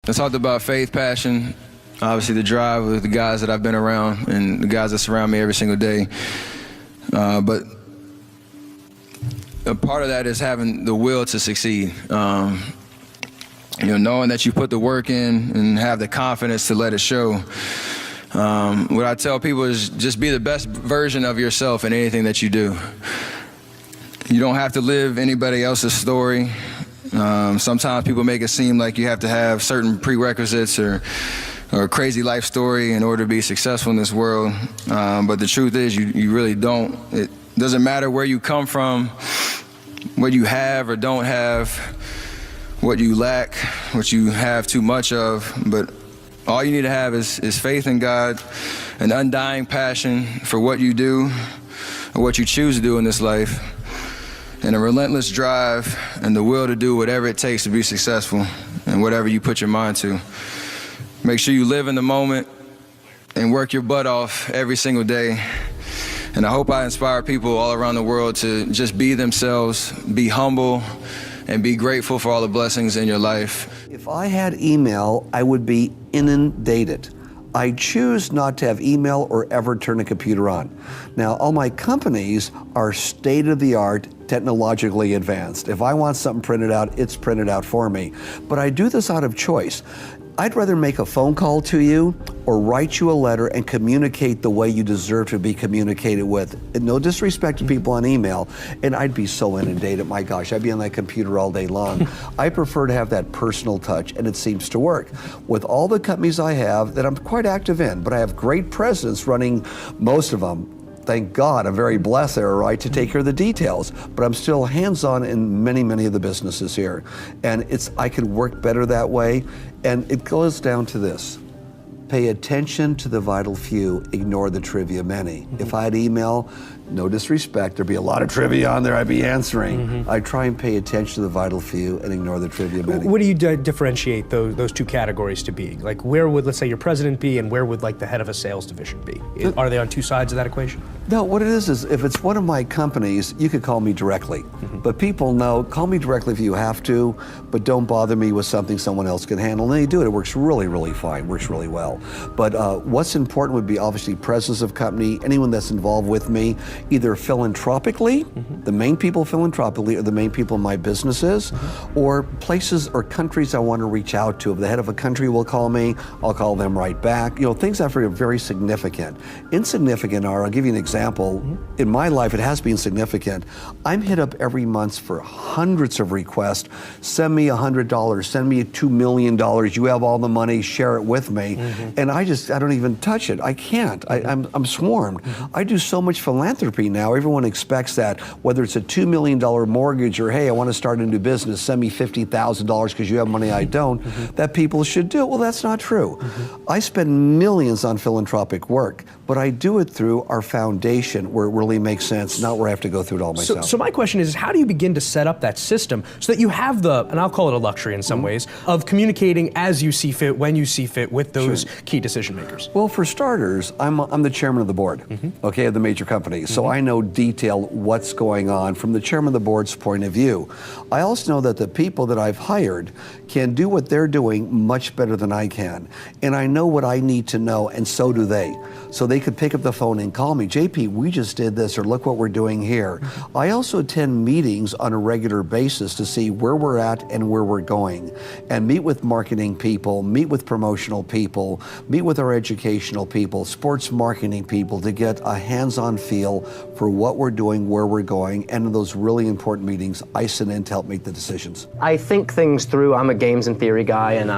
I talked about faith, passion, obviously the drive with the guys that I've been around and the guys that surround me every single day. But a part of that is having the will to succeed. Knowing that you put the work in and have the confidence to let it show. What I tell people is just be the best version of yourself in anything that you do. You don't have to live anybody else's story. Sometimes people make it seem like you have to have certain prerequisites or a crazy life story in order to be successful in this world. But the truth is you really don't. It doesn't matter where you come from, what you have or don't have, what you lack, what you have too much of, but all you need to have is faith in God, an undying passion for what you do or what you choose to do in this life, and a relentless drive and the will to do whatever it takes to be successful and whatever you put your mind to. Make sure you live in the moment and work your butt off every single day. And I hope I inspire people all around the world to just be themselves, be humble, and be grateful for all the blessings in your life. If I had email, I would be inundated. I choose not to have email or ever turn a computer on. Now, all my companies are state-of-the-art, technologically advanced. If I want something printed out, it's printed out for me. But I do this out of choice. I'd rather make a phone call to you or write you a letter and communicate the way you deserve to be communicated with. And no disrespect to people on email, and I'd be so inundated, my gosh, I'd be on that computer all day long. I prefer to have that personal touch, and it seems to work. With all the companies I have that I'm quite active in, but I have great presidents running most of them. Thank God, I'm very blessed there, right, to take care of the details. But I'm still hands-on in many, many of the businesses here. And I could work better that way. And it goes down to this. Pay attention to the vital few, ignore the trivia many. If I had email, no disrespect, there'd be a lot of trivia on there I'd be answering. I try and pay attention to the vital few and ignore the trivia many. What do you differentiate those two categories to be? Like where would, let's say, your president be and where would like the head of a sales division be? Are they on two sides of that equation? No, what it is if it's one of my companies, you could call me directly. But people know, call me directly if you have to, but don't bother me with something someone else can handle. And then you do it, it works really, really fine, works really well. But what's important would be obviously presence of company, anyone that's involved with me, either philanthropically, the main people philanthropically are the main people in my businesses, or places or countries I want to reach out to. If the head of a country will call me, I'll call them right back. You know, things I feel are very significant. Insignificant are, I'll give you an example. In my life, it has been significant. I'm hit up every month for hundreds of requests. Send me $100, send me $2 million, you have all the money, share it with me. And I don't even touch it. I can't. I'm swarmed. I do so much philanthropy now. Everyone expects that, whether it's a $2 million mortgage or, hey, I want to start a new business, send me $50,000 because you have money I don't, that people should do it. Well, that's not true. I spend millions on philanthropic work, but I do it through our foundation where it really makes sense, not where I have to go through it all myself. So my question is, how do you begin to set up that system so that you have the, and I'll call it a luxury in some ways, of communicating as you see fit, when you see fit with those key decision makers? Well, for starters, I'm the chairman of the board, okay, of the major companies. So I know detail what's going on from the chairman of the board's point of view. I also know that the people that I've hired can do what they're doing much better than I can. And I know what I need to know, and so do they. So they could pick up the phone and call me, JP, we just did this, or look what we're doing here. I also attend meetings on a regular basis to see where we're at and where we're going, and meet with marketing people, meet with promotional people, meet with our educational people, sports marketing people, to get a hands-on feel for what we're doing, where we're going, and in those really important meetings, I sit in to help make the decisions. I think things through. I'm a games and theory guy, and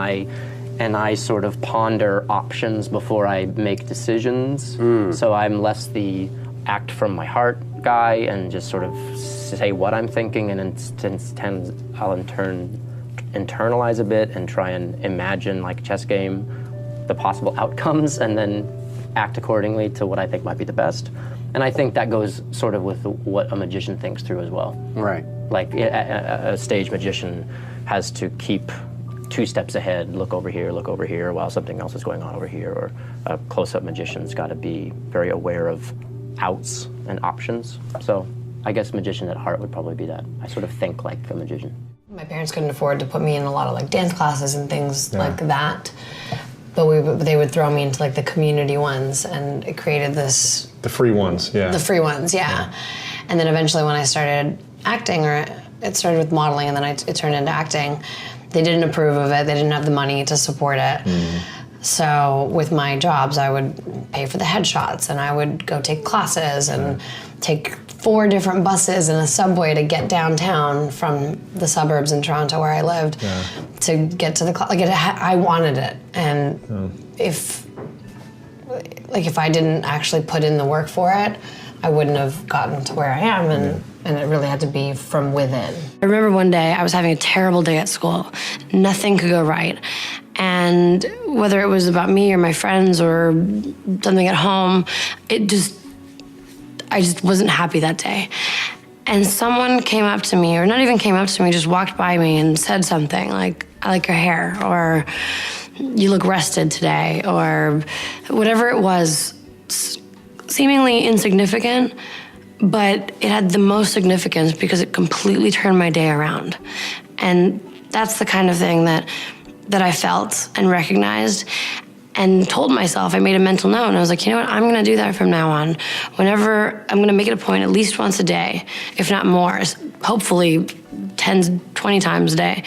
I sort of ponder options before I make decisions. So I'm less the act from my heart guy and just sort of say what I'm thinking, and I'll internalize a bit and try and imagine, like a chess game, the possible outcomes, and then act accordingly to what I think might be the best. And I think that goes sort of with what a magician thinks through as well. Right. Like a stage magician has to keep 2 steps ahead, look over here, while something else is going on over here. Or a close-up magician's got to be very aware of outs and options. So I guess magician at heart would probably be that. I sort of think like a magician. My parents couldn't afford to put me in a lot of like dance classes and things like that. But they would throw me into like the community ones, and it created this... The free ones, yeah. The free ones, yeah. And then eventually when I started acting, or it started with modeling and then it turned into acting, they didn't approve of it. They didn't have the money to support it. So with my jobs, I would pay for the headshots, and I would go take classes and take 4 different buses and a subway to get downtown from the suburbs in Toronto where I lived to get to the class. Like I wanted it, and if I didn't actually put in the work for it, I wouldn't have gotten to where I am, and it really had to be from within. I remember one day I was having a terrible day at school. Nothing could go right. And whether it was about me or my friends or something at home, I just wasn't happy that day. And someone came up to me, or not even came up to me, just walked by me and said something like, "I like your hair," or "You look rested today," or whatever it was, seemingly insignificant, but it had the most significance because it completely turned my day around. And that's the kind of thing that I felt and recognized and told myself. I made a mental note, and I was like, you know what, I'm gonna do that from now on. Whenever, I'm gonna make it a point at least once a day, if not more, hopefully 10, 20 times a day,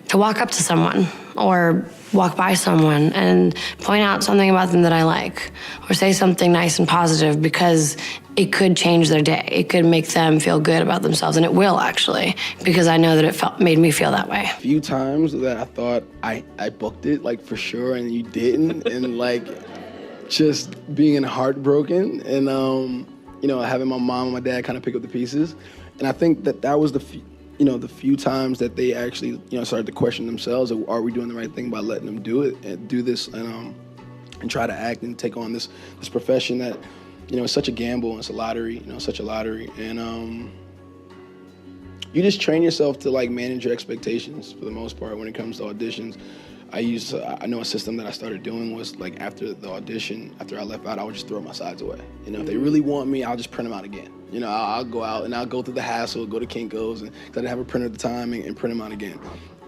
to walk up to someone or walk by someone and point out something about them that I like, or say something nice and positive, because it could change their day. It could make them feel good about themselves, and it will actually, because I know that it made me feel that way. A few times that I thought I booked it, like for sure, and you didn't, and like just being heartbroken, and having my mom and my dad kind of pick up the pieces. And I think that was the few times that they actually, started to question themselves. Are we doing the right thing by letting them do it and do this and try to act and take on this profession that, it's such a gamble and it's a lottery, such a lottery. And you just train yourself to like manage your expectations for the most part when it comes to auditions. I know a system that I started doing was like after the audition, after I left out, I would just throw my sides away. If they really want me, I'll just print them out again. I'll go out and I'll go through the hassle, go to Kinko's, and 'cause I didn't have a printer at the time, and print them out again.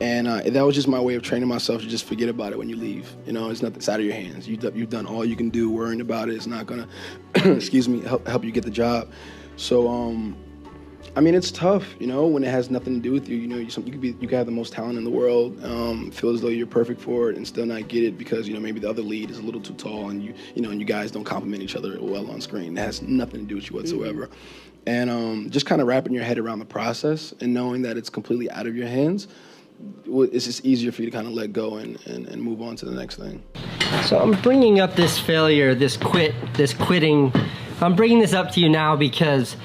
And that was just my way of training myself to just forget about it when you leave. It's nothing, it's out of your hands. You've done all you can do. Worrying about it is not gonna, help you get the job. So, it's tough, when it has nothing to do with you. You could have the most talent in the world, feel as though you're perfect for it, and still not get it because maybe the other lead is a little too tall, and you guys don't compliment each other well on screen. That has nothing to do with you whatsoever. And just kind of wrapping your head around the process and knowing that it's completely out of your hands, it's just easier for you to kind of let go and move on to the next thing. So I'm bringing up this failure, this quitting. I'm bringing this up to you now because,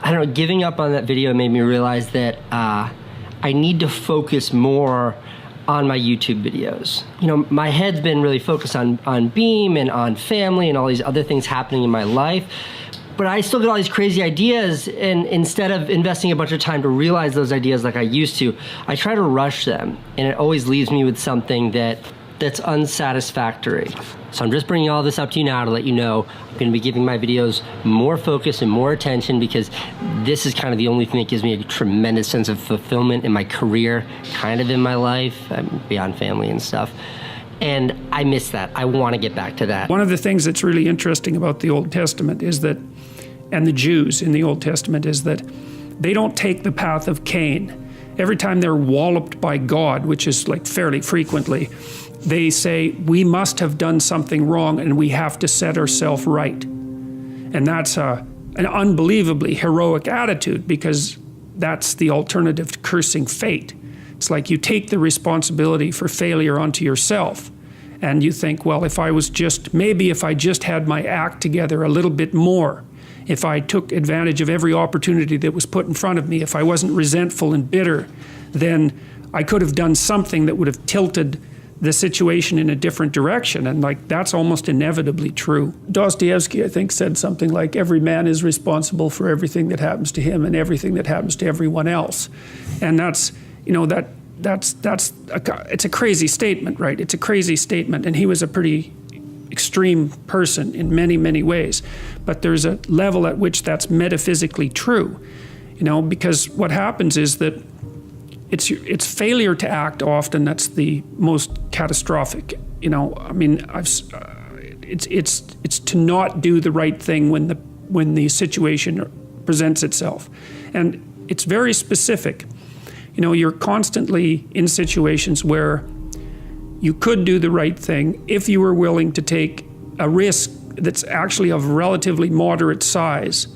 I don't know, giving up on that video made me realize that I need to focus more on my YouTube videos. My head's been really focused on Beam and on family and all these other things happening in my life. But I still get all these crazy ideas, and instead of investing a bunch of time to realize those ideas like I used to, I try to rush them, and it always leaves me with something that's unsatisfactory. So I'm just bringing all this up to you now to let you know I'm gonna be giving my videos more focus and more attention, because this is kind of the only thing that gives me a tremendous sense of fulfillment in my career, kind of in my life, beyond family and stuff. And I miss that. I want to get back to that. One of the things that's really interesting about the Old Testament is that, and the Jews in the Old Testament, is that they don't take the path of Cain. Every time they're walloped by God, which is like fairly frequently, they say, we must have done something wrong and we have to set ourselves right. And that's an unbelievably heroic attitude, because that's the alternative to cursing fate. It's like you take the responsibility for failure onto yourself, and you think, well, if I just had my act together a little bit more, if I took advantage of every opportunity that was put in front of me, if I wasn't resentful and bitter, then I could have done something that would have tilted the situation in a different direction. And like, that's almost inevitably true. Dostoevsky, I think, said something like, every man is responsible for everything that happens to him and everything that happens to everyone else. And that's, it's a crazy statement, right? It's a crazy statement. And he was a pretty extreme person in many, many ways. But there's a level at which that's metaphysically true, because what happens is that it's failure to act often that's the most catastrophic. You know, I mean, it's to not do the right thing when the situation presents itself, and it's very specific. You know, you're constantly in situations where you could do the right thing if you were willing to take a risk that's actually of relatively moderate size.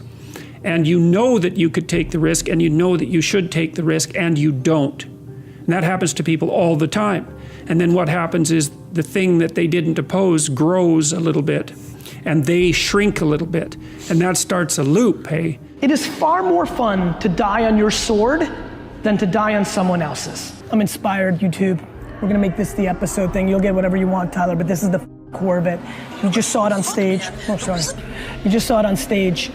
And you know that you could take the risk, and you know that you should take the risk, and you don't. And that happens to people all the time. And then what happens is the thing that they didn't oppose grows a little bit, and they shrink a little bit. And that starts a loop, hey? It is far more fun to die on your sword than to die on someone else's. I'm inspired, YouTube. We're gonna make this the episode thing. You'll get whatever you want, Tyler, but this is the core of it. You just saw it on stage. Oh, sorry. You just saw it on stage.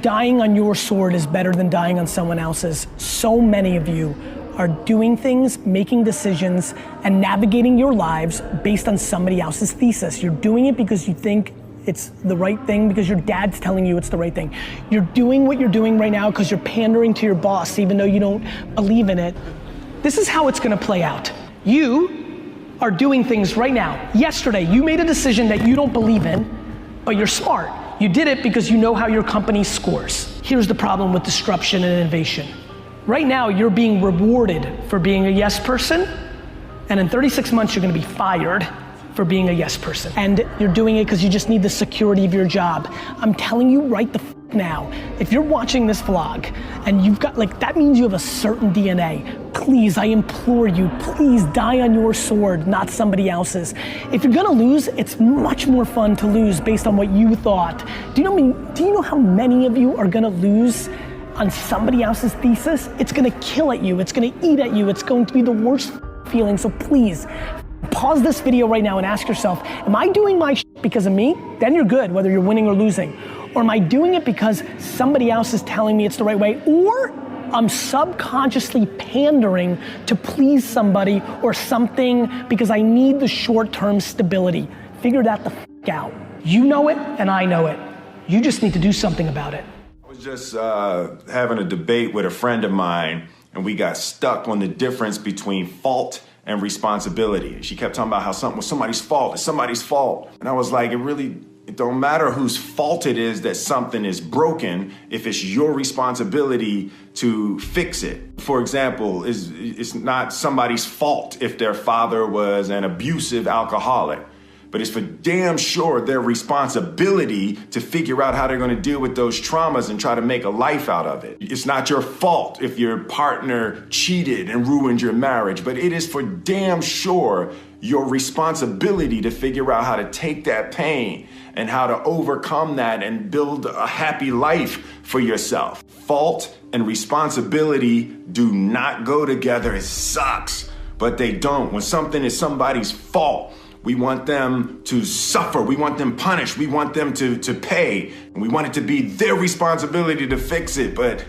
Dying on your sword is better than dying on someone else's. So many of you are doing things, making decisions, and navigating your lives based on somebody else's thesis. You're doing it because you think it's the right thing, because your dad's telling you it's the right thing. You're doing what you're doing right now because you're pandering to your boss, even though you don't believe in it. This is how it's gonna play out. You are doing things right now. Yesterday, you made a decision that you don't believe in, but you're smart. You did it because you know how your company scores. Here's the problem with disruption and innovation. Right now, you're being rewarded for being a yes person, and in 36 months, you're gonna be fired for being a yes person. And you're doing it because you just need the security of your job. I'm telling you right the f now, if you're watching this vlog and you've got, like, that means you have a certain DNA. Please, I implore you, please die on your sword, not somebody else's. If you're gonna lose, it's much more fun to lose based on what you thought. Do you know how many of you are gonna lose on somebody else's thesis? It's gonna kill at you, it's gonna eat at you, it's going to be the worst feeling. So please, pause this video right now and ask yourself, am I doing my shit because of me? Then you're good, whether you're winning or losing. Or am I doing it because somebody else is telling me it's the right way? Or I'm subconsciously pandering to please somebody or something because I need the short-term stability. Figure that the f out. You know it and I know it. You just need to do something about it. I was just having a debate with a friend of mine, and we got stuck on the difference between fault and responsibility. She kept talking about how something was somebody's fault, it's somebody's fault. And I was like, it don't matter whose fault it is that something is broken if it's your responsibility to fix it. For example, it's not somebody's fault if their father was an abusive alcoholic, but it's for damn sure their responsibility to figure out how they're gonna deal with those traumas and try to make a life out of it. It's not your fault if your partner cheated and ruined your marriage, but it is for damn sure your responsibility to figure out how to take that pain and how to overcome that and build a happy life for yourself. Fault and responsibility do not go together. It sucks, but they don't. When something is somebody's fault, we want them to suffer, we want them punished, we want them to pay, and we want it to be their responsibility to fix it, but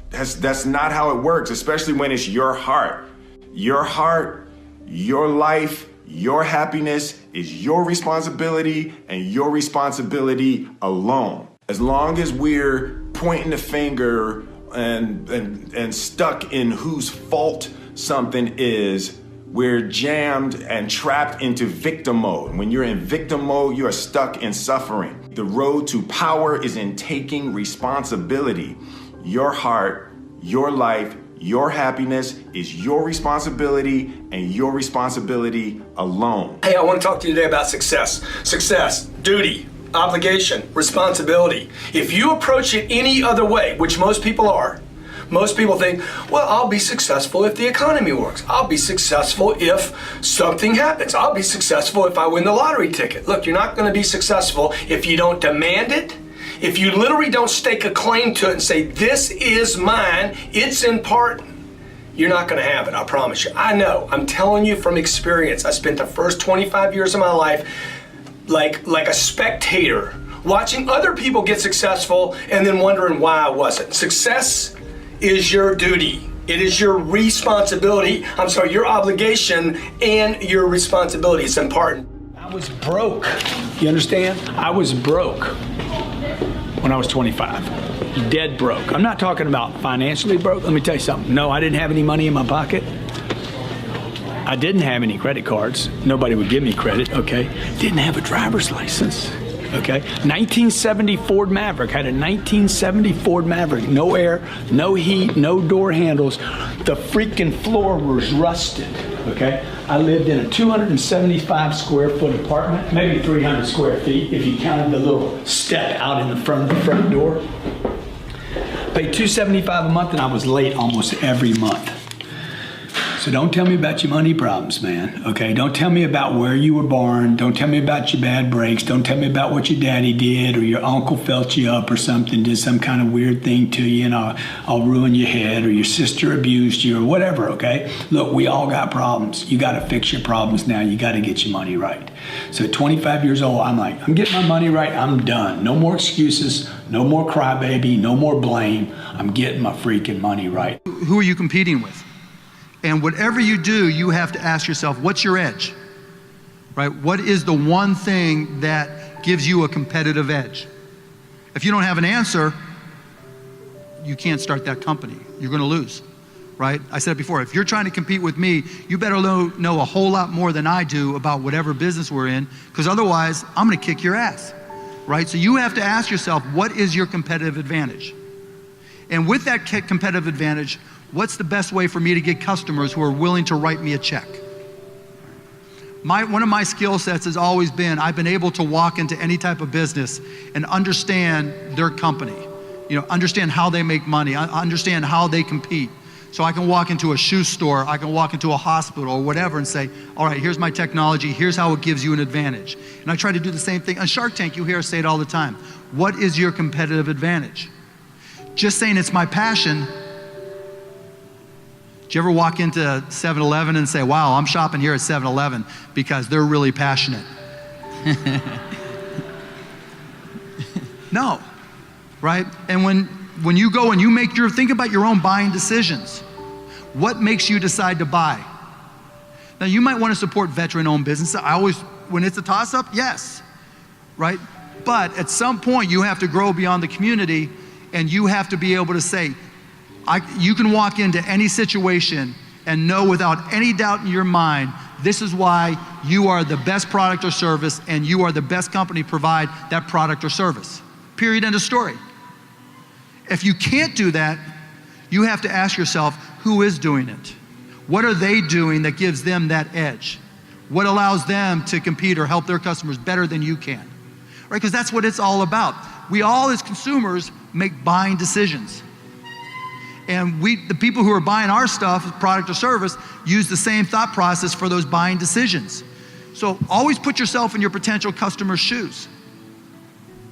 that's not how it works, especially when it's your heart. Your heart, your life, your happiness is your responsibility and your responsibility alone. As long as we're pointing the finger and stuck in whose fault something is, we're jammed and trapped into victim mode. When you're in victim mode, you are stuck in suffering. The road to power is in taking responsibility. Your heart, your life, your happiness is your responsibility and your responsibility alone. Hey, I want to talk to you today about success. Success, duty, obligation, responsibility. If you approach it any other way, which most people are, most people think, well, I'll be successful if the economy works. I'll be successful if something happens. I'll be successful if I win the lottery ticket. Look, you're not going to be successful if you don't demand it. If you literally don't stake a claim to it and say, this is mine, it's important, you're not going to have it, I promise you. I know, I'm telling you from experience. I spent the first 25 years of my life like a spectator, watching other people get successful and then wondering why I wasn't. Success is your duty. It is your responsibility. I'm sorry, your obligation and your responsibility. It's important. I was broke. You understand? I was broke. when I was 25. Dead broke. I'm not talking about financially broke. Let me tell you something. No, I didn't have any money in my pocket. I didn't have any credit cards. Nobody would give me credit, okay? Didn't have a driver's license, okay? 1970 Ford Maverick. Had a 1970 Ford Maverick. No air, no heat, no door handles. The freaking floor was rusted, okay? I lived in a 275 square foot apartment, maybe 300 square feet if you counted the little step out in the front of the front door. Paid $275 a month and I was late almost every month. So don't tell me about your money problems, man, okay? Don't tell me about where you were born. Don't tell me about your bad breaks. Don't tell me about what your daddy did or your uncle felt you up or something, did some kind of weird thing to you and I'll ruin your head, or your sister abused you or whatever, okay? Look, we all got problems. You gotta fix your problems now. You gotta get your money right. So at 25 years old, I'm like, I'm getting my money right, I'm done. No more excuses, no more crybaby, no more blame. I'm getting my freaking money right. Who are you competing with? And whatever you do, you have to ask yourself, what's your edge? Right? What is the one thing that gives you a competitive edge? If you don't have an answer, you can't start that company. You're going to lose, right? I said it before, if you're trying to compete with me, you better know a whole lot more than I do about whatever business we're in, because otherwise, I'm going to kick your ass, right? So you have to ask yourself, what is your competitive advantage? And with that competitive advantage, what's the best way for me to get customers who are willing to write me a check? One of my skill sets has always been, I've been able to walk into any type of business and understand their company. Understand how they make money, understand how they compete. So I can walk into a shoe store, I can walk into a hospital or whatever and say, all right, here's my technology, here's how it gives you an advantage. And I try to do the same thing. On Shark Tank, you hear us say it all the time. What is your competitive advantage? Just saying it's my passion. Do you ever walk into 7-Eleven and say, wow, I'm shopping here at 7-Eleven because they're really passionate? No, right? And when you go and you think about your own buying decisions. What makes you decide to buy? Now you might want to support veteran-owned businesses. When it's a toss-up, yes, right? But at some point you have to grow beyond the community and you have to be able to say, you can walk into any situation and know without any doubt in your mind, this is why you are the best product or service and you are the best company to provide that product or service. Period, end of story. If you can't do that, you have to ask yourself, who is doing it? What are they doing that gives them that edge? What allows them to compete or help their customers better than you can? Right, because that's what it's all about. We all as consumers make buying decisions. And the people who are buying our stuff, product or service, use the same thought process for those buying decisions. So always put yourself in your potential customer's shoes.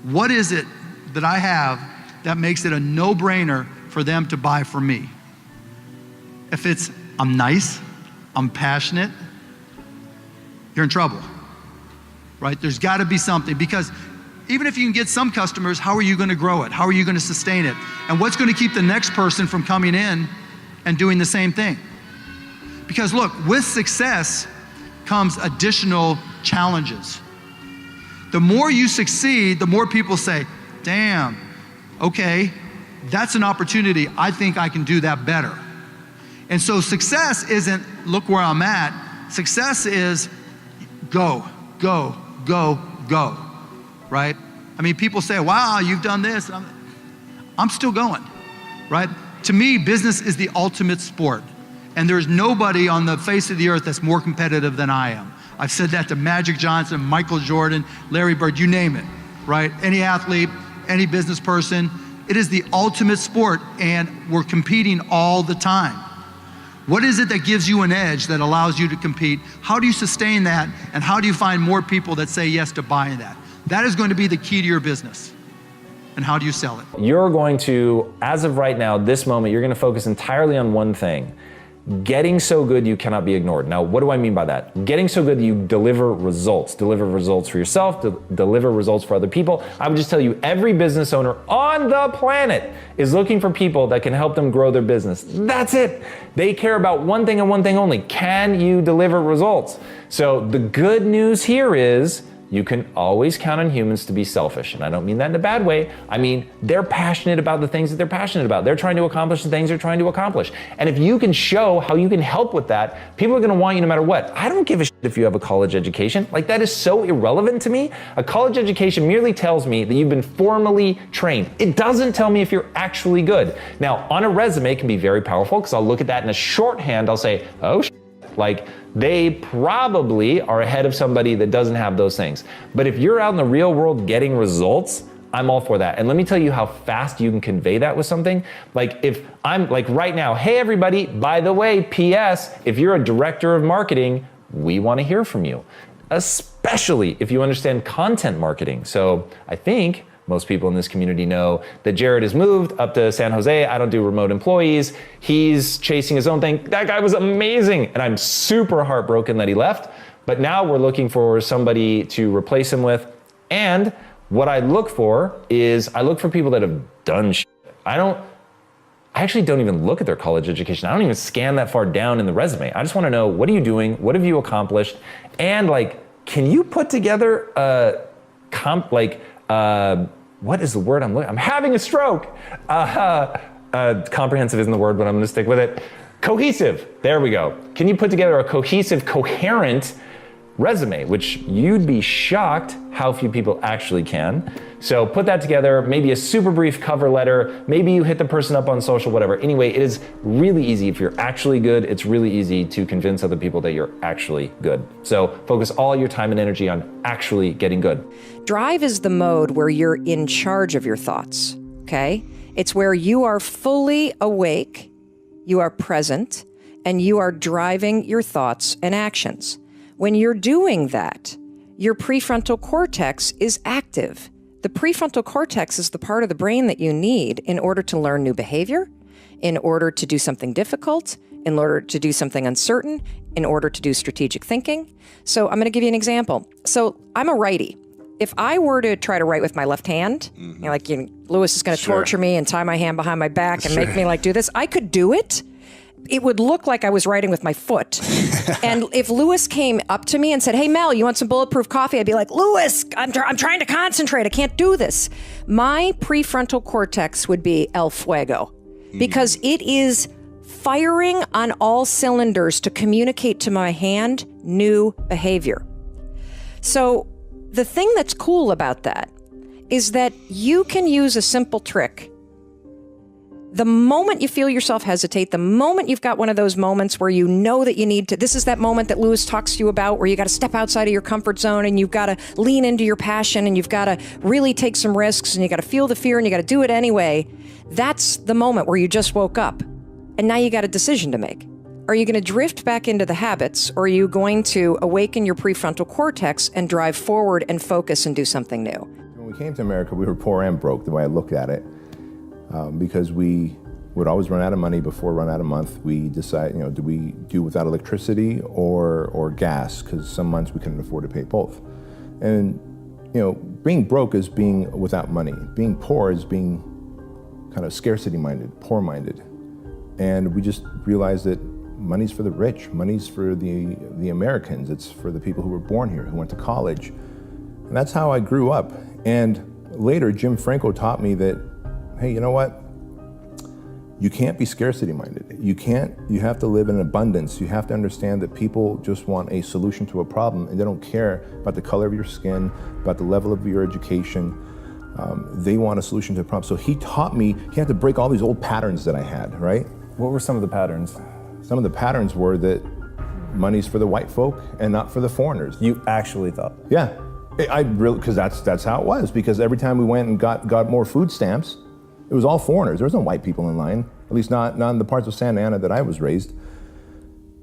What is it that I have that makes it a no-brainer for them to buy from me? If it's, I'm nice, I'm passionate, you're in trouble, right? There's gotta be something, because even if you can get some customers, how are you gonna grow it? How are you gonna sustain it? And what's gonna keep the next person from coming in and doing the same thing? Because look, with success comes additional challenges. The more you succeed, the more people say, damn, okay, that's an opportunity. I think I can do that better. And so success isn't, look where I'm at. Success is go, go, go, go. Right? I mean, people say, wow, you've done this. I'm still going, right? To me, business is the ultimate sport. And there's nobody on the face of the earth that's more competitive than I am. I've said that to Magic Johnson, Michael Jordan, Larry Bird, you name it, right? Any athlete, any business person. It is the ultimate sport, and we're competing all the time. What is it that gives you an edge that allows you to compete? How do you sustain that? And how do you find more people that say yes to buying that? That is going to be the key to your business. And how do you sell it? You're going to, as of right now, this moment, you're going to focus entirely on one thing. Getting so good you cannot be ignored. Now, what do I mean by that? Getting so good that you deliver results. Deliver results for yourself, deliver results for other people. I would just tell you, every business owner on the planet is looking for people that can help them grow their business. That's it. They care about one thing and one thing only. Can you deliver results? So the good news here is, you can always count on humans to be selfish. And I don't mean that in a bad way. I mean, they're passionate about the things that they're passionate about. They're trying to accomplish the things they're trying to accomplish. And if you can show how you can help with that, people are gonna want you no matter what. I don't give a shit if you have a college education. Like, that is so irrelevant to me. A college education merely tells me that you've been formally trained. It doesn't tell me if you're actually good. Now, on a resume can be very powerful, because I'll look at that in a shorthand, I'll say, oh shit. Like, they probably are ahead of somebody that doesn't have those things. But if you're out in the real world getting results, I'm all for that. And let me tell you how fast you can convey that with something. Like, if I'm like right now, hey everybody, by the way, PS, if you're a director of marketing, we want to hear from you, especially if you understand content marketing. So I think most people in this community know that Jared has moved up to San Jose. I don't do remote employees. He's chasing his own thing. That guy was amazing. And I'm super heartbroken that he left. But now we're looking for somebody to replace him with. And what I look for is, I look for people that have done shit. I actually don't even look at their college education. I don't even scan that far down in the resume. I just want to know, what are you doing? What have you accomplished? And like, can you put together a what is the word I'm having a stroke. Comprehensive isn't the word, but I'm gonna stick with it. Cohesive, there we go. Can you put together a cohesive, coherent resume, which you'd be shocked how few people actually can. So put that together, maybe a super brief cover letter, maybe you hit the person up on social, whatever. Anyway, it is really easy. If you're actually good, it's really easy to convince other people that you're actually good. So focus all your time and energy on actually getting good. Drive is the mode where you're in charge of your thoughts, okay? It's where you are fully awake, you are present, and you are driving your thoughts and actions. When you're doing that, your prefrontal cortex is active. The prefrontal cortex is the part of the brain that you need in order to learn new behavior, in order to do something difficult, in order to do something uncertain, in order to do strategic thinking. So I'm going to give you an example. So I'm a righty. If I were to try to write with my left hand, Lewis is going to torture me and tie my hand behind my back and make me do this, I could do it. It would look like I was writing with my foot. And if Lewis came up to me and said, hey, Mel, you want some bulletproof coffee? I'd be like, Lewis, I'm trying to concentrate. I can't do this. My prefrontal cortex would be el fuego, because it is firing on all cylinders to communicate to my hand new behavior. So the thing that's cool about that is that you can use a simple trick. The moment you feel yourself hesitate, the moment you've got one of those moments where you know that you need to, this is that moment that Lewis talks to you about where you got to step outside of your comfort zone and you've got to lean into your passion and you've got to really take some risks and you got to feel the fear and you got to do it anyway. That's the moment where you just woke up and now you got a decision to make. Are you going to drift back into the habits, or are you going to awaken your prefrontal cortex and drive forward and focus and do something new? When we came to America, we were poor and broke, the way I looked at it. Because we would always run out of money before run out of month. We decided, do we do without electricity or gas? Because some months we couldn't afford to pay both. And being broke is being without money. Being poor is being kind of scarcity-minded, poor-minded. And we just realized that money's for the rich. Money's for the Americans. It's for the people who were born here, who went to college. And that's how I grew up. And later, Jim Franco taught me that, hey, you know what? You can't be scarcity-minded. You have to live in abundance. You have to understand that people just want a solution to a problem and they don't care about the color of your skin, about the level of your education. They want a solution to a problem. So he taught me, he had to break all these old patterns that I had, right? What were some of the patterns? Some of the patterns were that money's for the white folk and not for the foreigners. You actually thought? Yeah, I really, because that's how it was. Because every time we went and got more food stamps, it was all foreigners. There was no white people in line, at least not in the parts of Santa Ana that I was raised.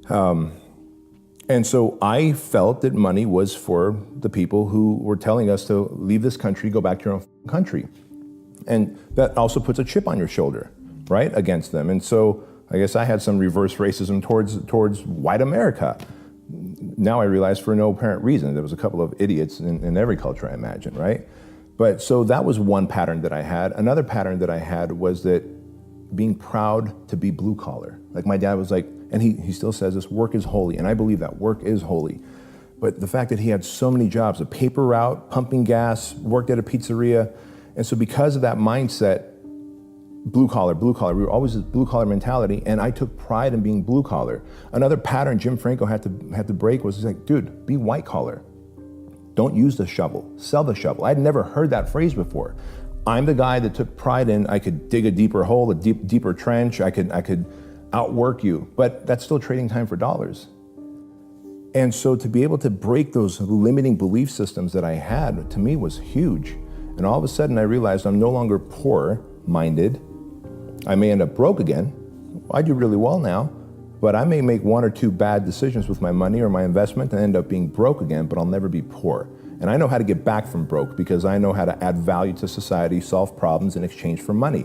And so I felt that money was for the people who were telling us to leave this country, go back to your own country. And that also puts a chip on your shoulder, right, against them. And so I guess I had some reverse racism towards white America. Now I realize for no apparent reason. There was a couple of idiots in every culture, I imagine, right? But so that was one pattern that I had. Another pattern that I had was that being proud to be blue collar. Like my dad was like, and he still says this, work is holy. And I believe that work is holy. But the fact that he had so many jobs, a paper route, pumping gas, worked at a pizzeria. And so because of that mindset, blue collar, we were always this blue collar mentality, and I took pride in being blue collar. Another pattern Jim Franco had to break was like, dude, be white collar. Don't use the shovel, sell the shovel. I'd never heard that phrase before. I'm the guy that took pride in, I could dig a deeper hole, a deeper trench, I could outwork you, but that's still trading time for dollars. And so to be able to break those limiting belief systems that I had, to me, was huge. And all of a sudden I realized I'm no longer poor-minded. I may end up broke again. I do really well now, but I may make one or two bad decisions with my money or my investment and end up being broke again, but I'll never be poor. And I know how to get back from broke because I know how to add value to society, solve problems in exchange for money.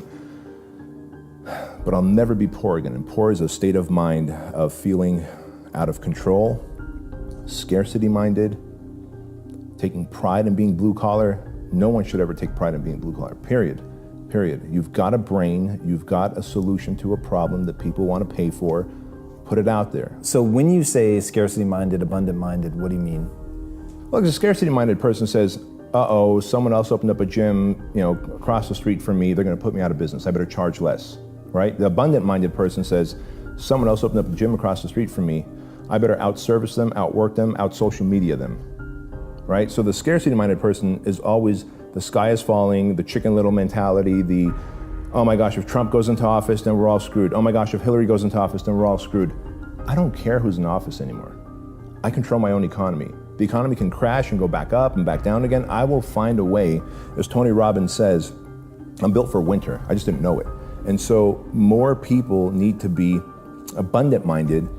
But I'll never be poor again. And poor is a state of mind of feeling out of control, scarcity-minded, taking pride in being blue collar. No one should ever take pride in being blue collar, period. You've got a brain, you've got a solution to a problem that people want to pay for, put it out there. So when you say scarcity-minded, abundant-minded, what do you mean? Well, a scarcity-minded person says, uh-oh, someone else opened up a gym, across the street from me, they're gonna put me out of business, I better charge less, right? The abundant-minded person says, someone else opened up a gym across the street from me, I better out-service them, outwork them, out-social media them, right? So the scarcity-minded person is always, the sky is falling, the Chicken Little mentality, the, oh my gosh, if Trump goes into office, then we're all screwed. Oh my gosh, if Hillary goes into office, then we're all screwed. I don't care who's in office anymore. I control my own economy. The economy can crash and go back up and back down again. I will find a way. As Tony Robbins says, I'm built for winter. I just didn't know it. And so more people need to be abundant-minded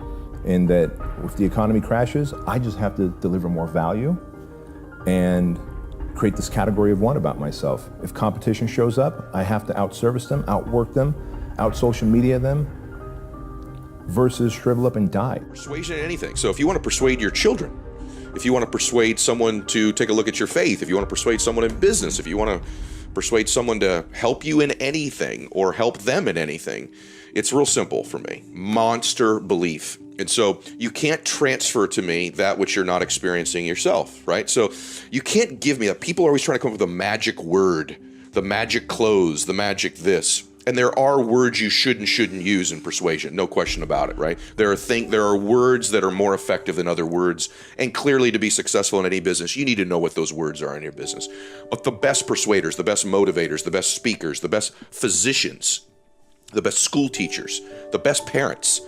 in that if the economy crashes, I just have to deliver more value and create this category of one about myself. If competition shows up, I have to out-service them, outwork them, out-social media them, versus shrivel up and die. Persuasion in anything. So if you want to persuade your children, if you want to persuade someone to take a look at your faith, if you want to persuade someone in business, if you want to persuade someone to help you in anything or help them in anything, it's real simple for me. Monster belief. And so you can't transfer to me that which you're not experiencing yourself, right? So you can't give me that. People are always trying to come up with a magic word, the magic close, the magic this. And there are words you should and shouldn't use in persuasion, no question about it, right? There are words that are more effective than other words. And clearly to be successful in any business, you need to know what those words are in your business. But the best persuaders, the best motivators, the best speakers, the best physicians, the best school teachers, the best parents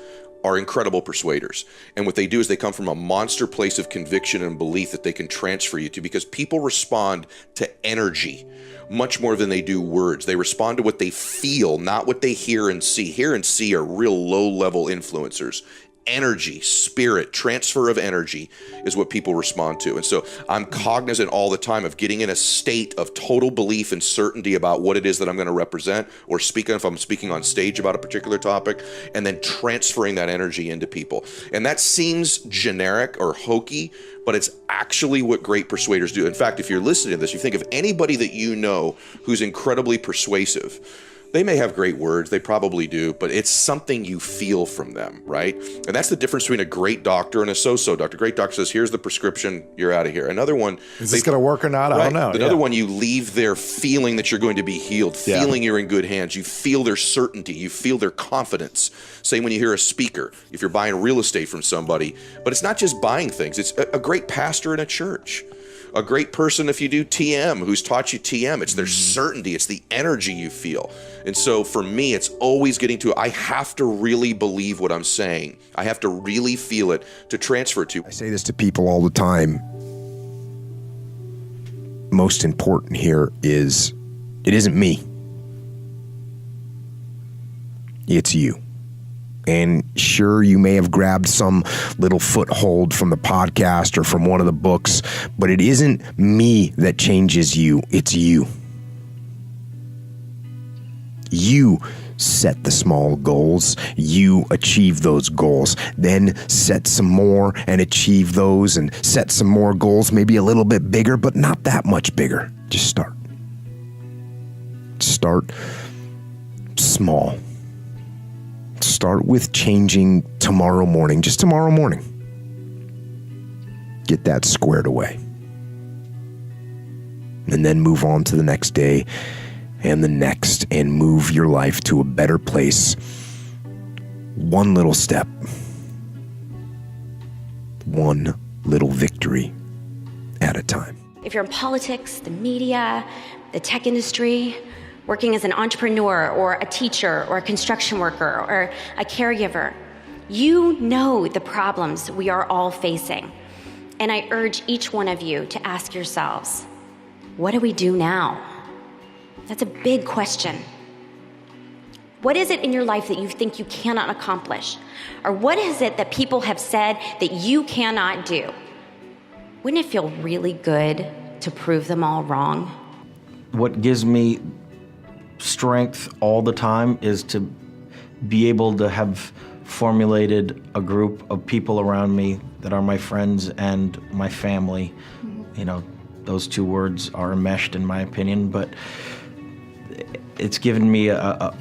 are incredible persuaders. And what they do is they come from a monster place of conviction and belief that they can transfer you to, because people respond to energy much more than they do words. They respond to what they feel, not what they hear and see. Hear and see are real low-level influencers. Energy, spirit, transfer of energy is what people respond to. And so I'm cognizant all the time of getting in a state of total belief and certainty about what it is that I'm going to represent or speak on, if I'm speaking on stage about a particular topic, and then transferring that energy into people. And that seems generic or hokey, but it's actually what great persuaders do. In fact, if you're listening to this, you think of anybody that you know who's incredibly persuasive. They may have great words, they probably do, but it's something you feel from them, right? And that's the difference between a great doctor and a so-so doctor. Great doctor says, here's the prescription, you're out of here. Another one, is this going to work or not? Right. I don't know. Another one, you leave there feeling that you're going to be healed, feeling you're in good hands. You feel their certainty, you feel their confidence. Same when you hear a speaker, if you're buying real estate from somebody. But it's not just buying things, it's a great pastor in a church. A great person if you do TM, who's taught you TM. It's their certainty, it's the energy you feel. And so for me, it's always getting to, I have to really believe what I'm saying. I have to really feel it to transfer to. I say this to people all the time. Most important here is, it isn't me. It's you. And sure, you may have grabbed some little foothold from the podcast or from one of the books, but it isn't me that changes you, it's you. You set the small goals, you achieve those goals, then set some more and achieve those, and set some more goals, maybe a little bit bigger, but not that much bigger. Just start. Start small. Start with changing tomorrow morning, just tomorrow morning. get that squared away. And then move on to the next day and the next, and move your life to a better place. One little step. One little victory at a time. If you're in politics, the media, the tech industry, working as an entrepreneur or a teacher or a construction worker or a caregiver, you know the problems we are all facing. And I urge each one of you to ask yourselves, what do we do now? That's a big question. What is it in your life that you think you cannot accomplish? Or what is it that people have said that you cannot do? Wouldn't it feel really good to prove them all wrong? What gives me strength all the time is to be able to have formulated a group of people around me that are my friends and my family. You know, those two words are enmeshed in my opinion, but it's given me a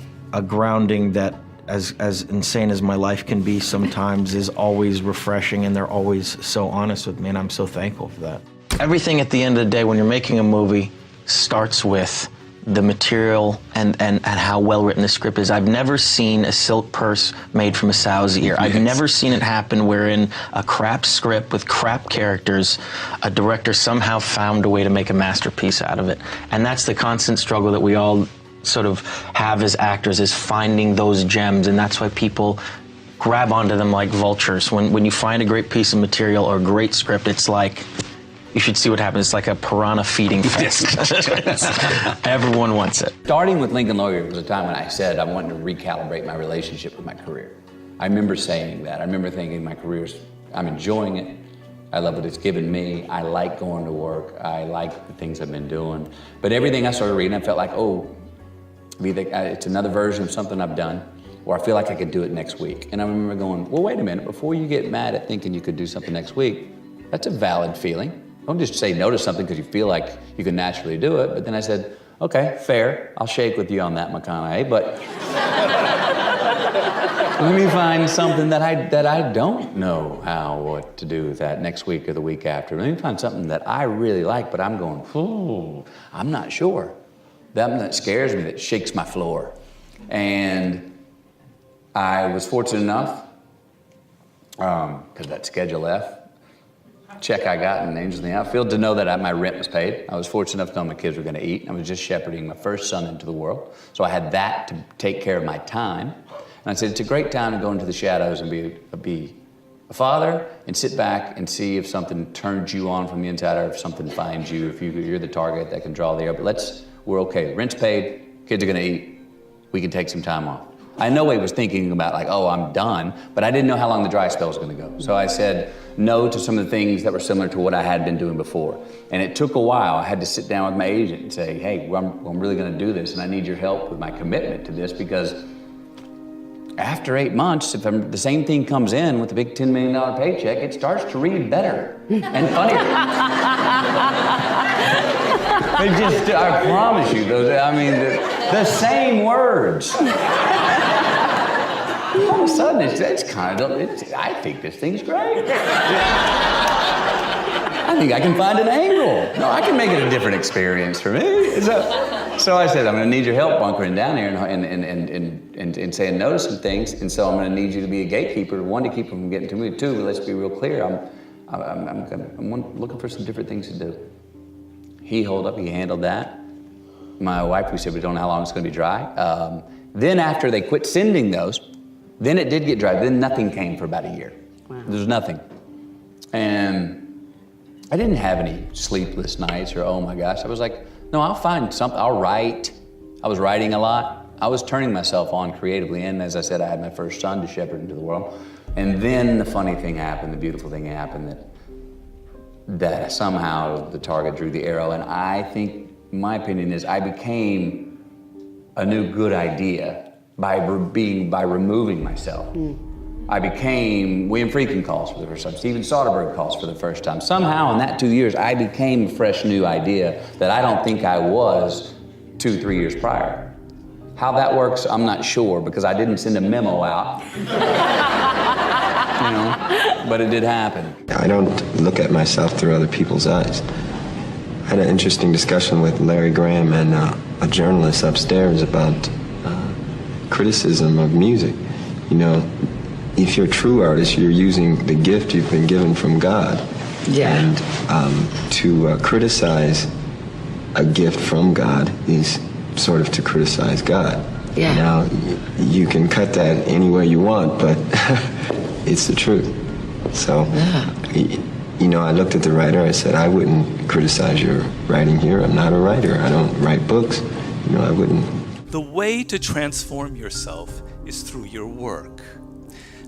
grounding that, as insane as my life can be sometimes, is always refreshing, and they're always so honest with me, and I'm so thankful for that. Everything at the end of the day when you're making a movie starts with the material and how well written the script is. I've never seen a silk purse made from a sow's ear. I've never seen it happen where in a crap script with crap characters, a director somehow found a way to make a masterpiece out of it. And that's the constant struggle that we all sort of have as actors, is finding those gems, and that's why people grab onto them like vultures. When you find a great piece of material or a great script, it's like, you should see what happens. It's like a piranha feeding fest. Everyone wants it. Starting with Lincoln Lawyer was a time when I said I wanted to recalibrate my relationship with my career. I remember saying that. I remember thinking I'm enjoying it. I love what it's given me. I like going to work. I like the things I've been doing. But everything I started reading, I felt like, it's another version of something I've done, or I feel like I could do it next week. And I remember going, well, wait a minute, before you get mad at thinking you could do something next week, that's a valid feeling. Don't just say no to something because you feel like you can naturally do it. But then I said, okay, fair. I'll shake with you on that, McConaughey, but let me find something that I don't know what to do with that next week or the week after. Let me find something that I really like, but I'm going, I'm not sure. That scares me, that shakes my floor. And I was fortunate enough, because that Schedule F check I got in Angels in the Outfield, to know that my rent was paid. I was fortunate enough to know my kids were going to eat. I was just shepherding my first son into the world. So I had that to take care of my time. And I said, it's a great time to go into the shadows and be a father and sit back and see if something turns you on from the inside or if something finds you, if you're the target that can draw the air. But we're okay. Rent's paid, kids are going to eat. We can take some time off. I know he was thinking about I'm done, but I didn't know how long the dry spell was going to go. So I said no to some of the things that were similar to what I had been doing before. And it took a while. I had to sit down with my agent and say, hey, I'm really going to do this, and I need your help with my commitment to this, because after 8 months, if the same thing comes in with a big $10 million paycheck, it starts to read better and funnier. I promise you, the same words. All of a sudden, I think this thing's great. I think I can find an angle. No, I can make it a different experience for me. So I said, I'm going to need your help bunkering down here and saying no to some things. And so I'm going to need you to be a gatekeeper, one, to keep them from getting to me, two, but let's be real clear. I'm looking for some different things to do. He handled that. My wife, we said, we don't know how long it's going to be dry. Then after they quit sending those, then it did get dry. Then nothing came for about a year. Wow. There was nothing. And I didn't have any sleepless nights or, oh my gosh. I was like, no, I'll find something. I'll write. I was writing a lot. I was turning myself on creatively. And as I said, I had my first son to shepherd into the world. And then the funny thing happened, the beautiful thing happened, that somehow the target drew the arrow. And I think, my opinion is, I became a new good idea by removing myself. I became, William Friedkin calls for the first time, Steven Soderbergh calls for the first time. Somehow in that 2 years, I became a fresh new idea that I don't think I was 2-3 years prior. How that works, I'm not sure, because I didn't send a memo out but it did happen. I don't look at myself through other people's eyes. I had an interesting discussion with Larry Graham and a journalist upstairs about criticism of music. You know, if you're a true artist, you're using the gift you've been given from God. Yeah. And to criticize a gift from God is sort of to criticize God. Yeah. Now, you can cut that any way you want, but it's the truth. So, you know, I looked at the writer, I said, I wouldn't criticize your writing here. I'm not a writer. I don't write books. You know, I wouldn't. The way to transform yourself is through your work.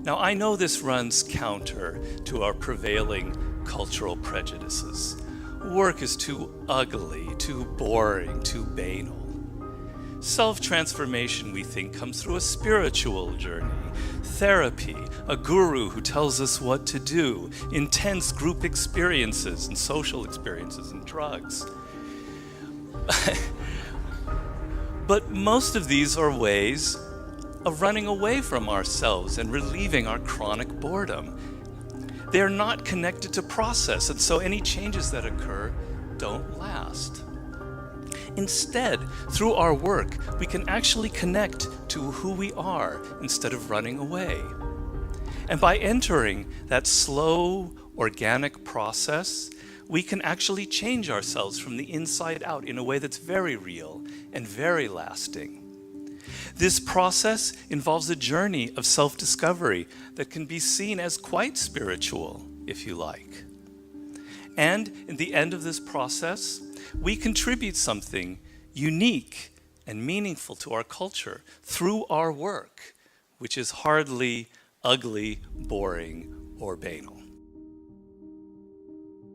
Now, I know this runs counter to our prevailing cultural prejudices. Work is too ugly, too boring, too banal. Self-transformation, we think, comes through a spiritual journey, therapy, a guru who tells us what to do, intense group experiences and social experiences and drugs. But most of these are ways of running away from ourselves and relieving our chronic boredom. They're not connected to process, and so any changes that occur don't last. Instead, through our work, we can actually connect to who we are instead of running away. And by entering that slow, organic process, we can actually change ourselves from the inside out in a way that's very real and very lasting. This process involves a journey of self-discovery that can be seen as quite spiritual, if you like. And in the end of this process, we contribute something unique and meaningful to our culture through our work, which is hardly ugly, boring, or banal.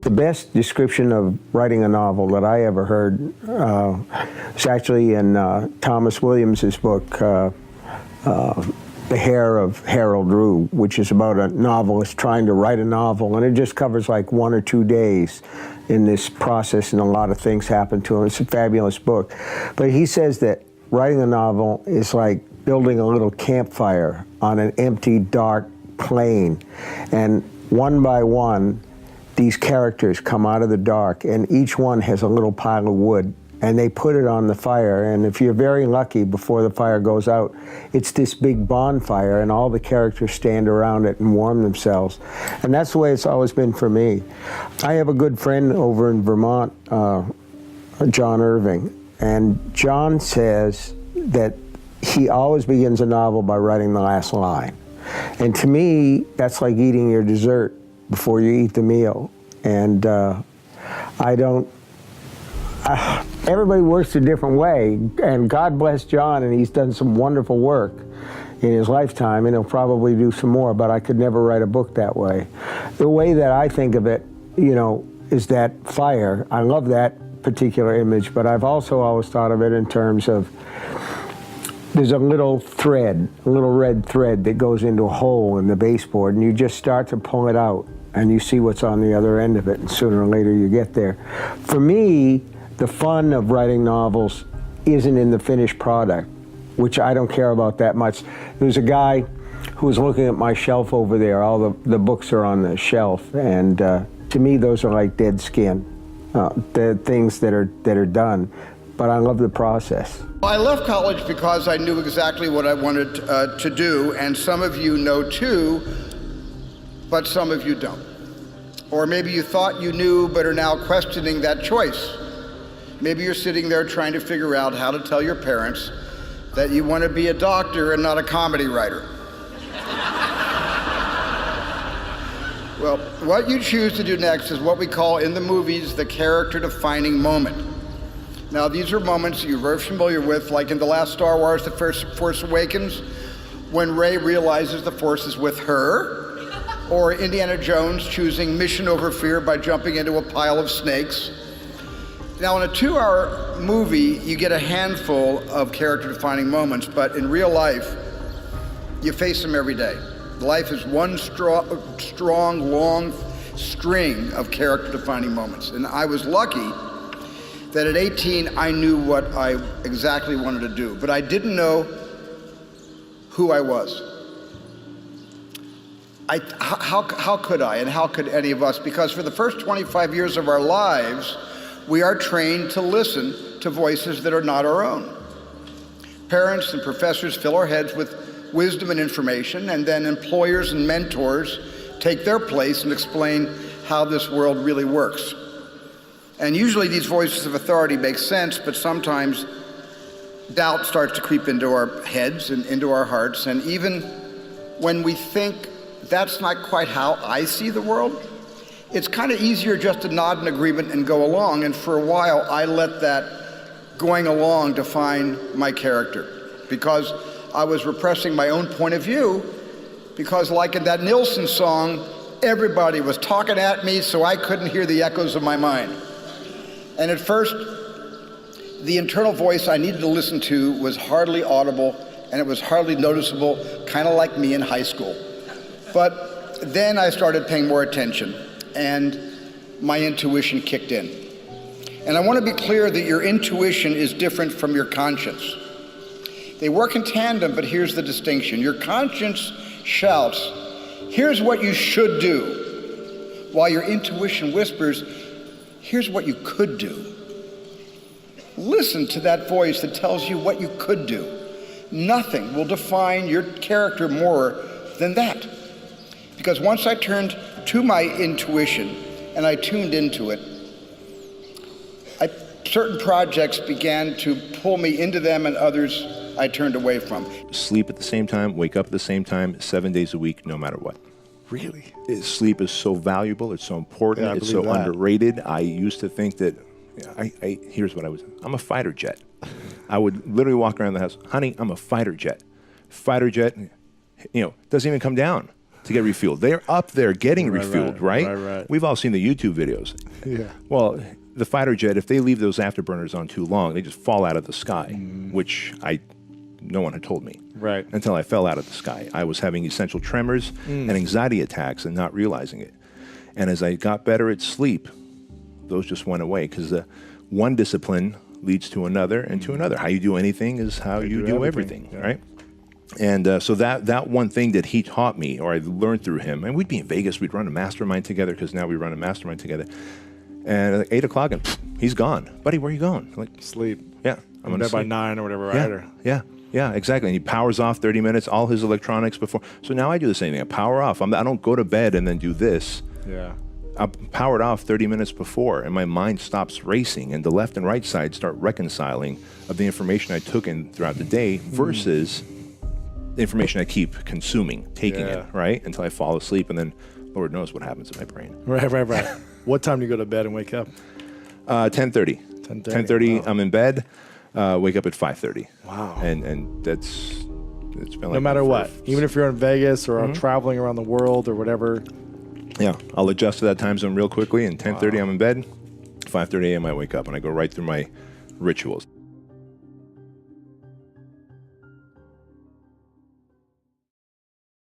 The best description of writing a novel that I ever heard is actually in Thomas Williams's book, The Hair of Harold Rue, which is about a novelist trying to write a novel, and it just covers like 1 or 2 days in this process, and a lot of things happen to him. It's a fabulous book. But he says that writing a novel is like building a little campfire on an empty, dark plain, and one by one, these characters come out of the dark, and each one has a little pile of wood, and they put it on the fire, and if you're very lucky, before the fire goes out, it's this big bonfire, and all the characters stand around it and warm themselves. And that's the way it's always been for me. I have a good friend over in Vermont, John Irving, and John says that he always begins a novel by writing the last line. And to me, that's like eating your dessert before you eat the meal. And everybody works a different way, and God bless John, and he's done some wonderful work in his lifetime, and he'll probably do some more, but I could never write a book that way. The way that I think of it, you know, is that fire. I love that particular image, but I've also always thought of it in terms of there's a little thread, a little red thread that goes into a hole in the baseboard, and you just start to pull it out, and you see what's on the other end of it, and sooner or later you get there. For me, the fun of writing novels isn't in the finished product, which I don't care about that much. There's a guy who was looking at my shelf over there. All the books are on the shelf, and to me, those are like dead skin, the things that are done. But I love the process. I left college because I knew exactly what I wanted to do, and some of you know too, but some of you don't. Or maybe you thought you knew but are now questioning that choice. Maybe you're sitting there trying to figure out how to tell your parents that you want to be a doctor and not a comedy writer. Well, what you choose to do next is what we call in the movies the character-defining moment. Now, these are moments you're very familiar with, like in the last Star Wars, The Force Awakens, when Rey realizes the Force is with her, or Indiana Jones choosing mission over fear by jumping into a pile of snakes. Now, in a 2-hour movie, you get a handful of character-defining moments, but in real life, you face them every day. Life is one strong, long string of character-defining moments, and I was lucky that at 18, I knew what I exactly wanted to do, but I didn't know who I was. how could I, and how could any of us? Because for the first 25 years of our lives, we are trained to listen to voices that are not our own. Parents and professors fill our heads with wisdom and information, and then employers and mentors take their place and explain how this world really works. And usually these voices of authority make sense, but sometimes doubt starts to creep into our heads and into our hearts. And even when we think that's not quite how I see the world, it's kind of easier just to nod in agreement and go along. And for a while, I let that going along define my character, because I was repressing my own point of view, because like in that Nilsson song, everybody was talking at me, so I couldn't hear the echoes of my mind. And at first, the internal voice I needed to listen to was hardly audible, and it was hardly noticeable, kind of like me in high school. But then I started paying more attention, and my intuition kicked in. And I want to be clear that your intuition is different from your conscience. They work in tandem, but here's the distinction. Your conscience shouts, here's what you should do, while your intuition whispers, here's what you could do. Listen to that voice that tells you what you could do. Nothing will define your character more than that. Because once I turned to my intuition and I tuned into it, certain projects began to pull me into them, and others I turned away from. Sleep at the same time, wake up at the same time, 7 days a week, no matter what. Really? Sleep is so valuable, it's so important, Yeah, I it's so believe that. underrated. I used to think that, here's what I'm a fighter jet. I would literally walk around the house, honey, I'm a fighter jet. Fighter jet, doesn't even come down to get refueled. They're up there getting refueled, right? Right. We've all seen the YouTube videos. Yeah. Well, the fighter jet, if they leave those afterburners on too long, they just fall out of the sky, which no one had told me. Right. Until I fell out of the sky. I was having essential tremors and anxiety attacks and not realizing it. And as I got better at sleep, those just went away, because the one discipline leads to another and to another. How you do anything is how you do everything, yeah. right? And so that one thing that he taught me, or I learned through him, and we'd be in Vegas, we'd run a mastermind together, because now we run a mastermind together. And at 8 o'clock, and he's gone. Buddy, where are you going? Like, sleep. Yeah. I'm there by 9 or whatever, yeah, right? Or... Yeah, exactly. And he powers off 30 minutes, all his electronics before. So now I do the same thing. I power off. I don't go to bed and then do this. Yeah. I'm powered off 30 minutes before, and my mind stops racing, and the left and right side start reconciling of the information I took in throughout the day versus the information I keep consuming, taking it, right? Until I fall asleep, and then Lord knows what happens in my brain. Right. What time do you go to bed and wake up? 10:30. 10:30, wow. I'm in bed, wake up at 5:30. Wow. And it's been like no matter what, even if you're in Vegas or traveling around the world or whatever. Yeah, I'll adjust to that time zone real quickly, and 10:30 I'm in bed, 5:30 a.m. I wake up, and I go right through my rituals.